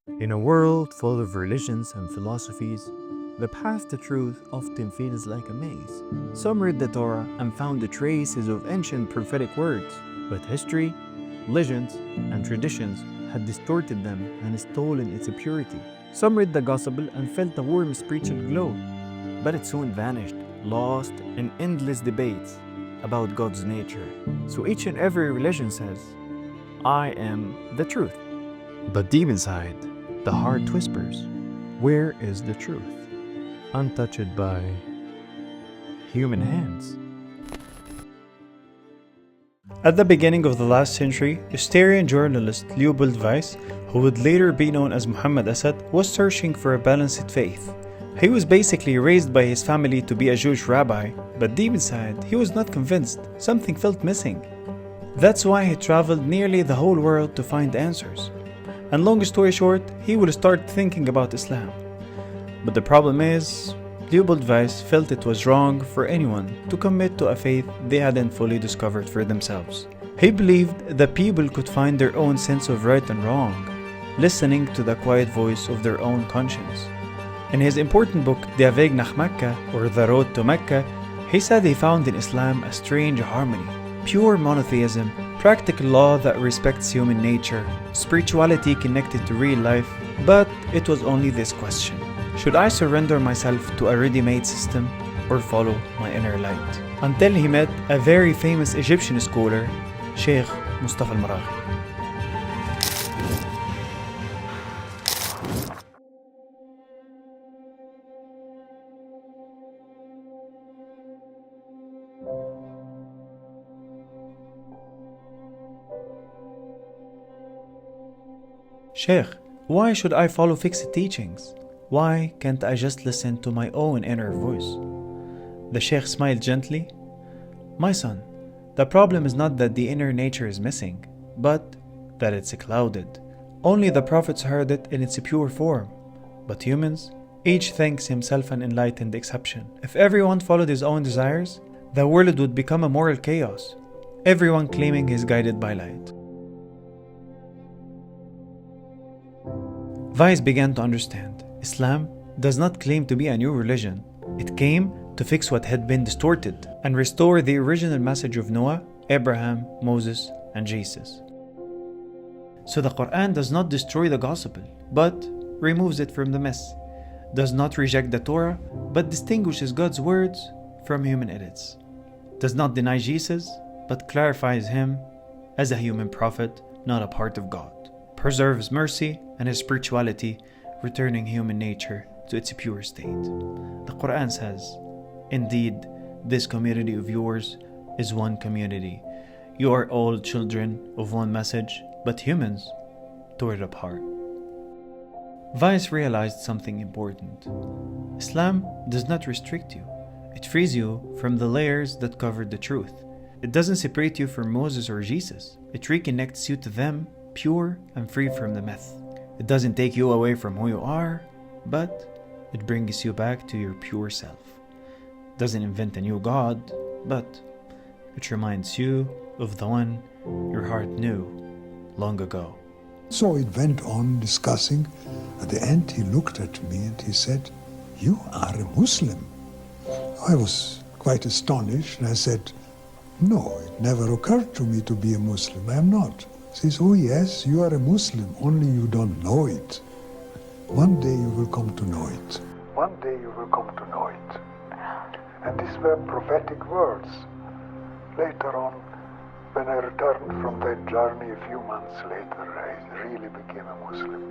In a world full of religions and philosophies, the path to truth often feels like a maze. Some read the Torah and found the traces of ancient prophetic words, but history, legends, and traditions had distorted them and stolen its purity. Some read the Gospel and felt a warm spiritual glow, but it soon vanished, lost in endless debates about God's nature. So each and every religion says, I am the truth. But deep inside, the heart whispers, where is the truth? Untouched by human hands. At the beginning of the last century, Austrian journalist Leopold Weiss, who would later be known as Muhammad Asad, was searching for a balanced faith. He was basically raised by his family to be a Jewish rabbi, but deep inside, he was not convinced. Something felt missing. That's why he traveled nearly the whole world to find answers. And long story short, he would start thinking about Islam. But the problem is, Leopold Weiss felt it was wrong for anyone to commit to a faith they hadn't fully discovered for themselves. He believed that people could find their own sense of right and wrong, listening to the quiet voice of their own conscience. In his important book, The Weg nach Mecca, or The Road to Mecca, he said he found in Islam a strange harmony, pure monotheism, practical law that respects human nature, spirituality connected to real life, but it was only this question. Should I surrender myself to a ready-made system or follow my inner light? Until he met a very famous Egyptian scholar, Sheikh Mustafa al-Maraghi. Sheikh, why should I follow fixed teachings? Why can't I just listen to my own inner voice? The Sheikh smiled gently. My son, the problem is not that the inner nature is missing, but that it's clouded. Only the prophets heard it in its pure form. But humans, each thinks himself an enlightened exception. If everyone followed his own desires, the world would become a moral chaos, everyone claiming he's guided by light. Weiss began to understand. Islam does not claim to be a new religion. It came to fix what had been distorted and restore the original message of Noah, Abraham, Moses, and Jesus. So the Quran does not destroy the gospel, but removes it from the mess, does not reject the Torah, but distinguishes God's words from human edits, does not deny Jesus, but clarifies him as a human prophet, not a part of God, preserves mercy and his spirituality, returning human nature to its pure state. The Quran says, indeed, this community of yours is one community. You are all children of one message, but humans tore it apart. Weiss realized something important. Islam does not restrict you. It frees you from the layers that covered the truth. It doesn't separate you from Moses or Jesus. It reconnects you to them, pure and free from the myth. It doesn't take you away from who you are, but it brings you back to your pure self. It doesn't invent a new God, but it reminds you of the one your heart knew long ago. So it went on discussing. At the end he looked at me and he said, "You are a Muslim." I was quite astonished and I said, "No, it never occurred to me to be a Muslim. I am not." He says, "Oh yes, you are a Muslim, only you don't know it. One day you will come to know it. One day you will come to know it." And these were prophetic words. Later on, when I returned from that journey a few months later, I really became a Muslim.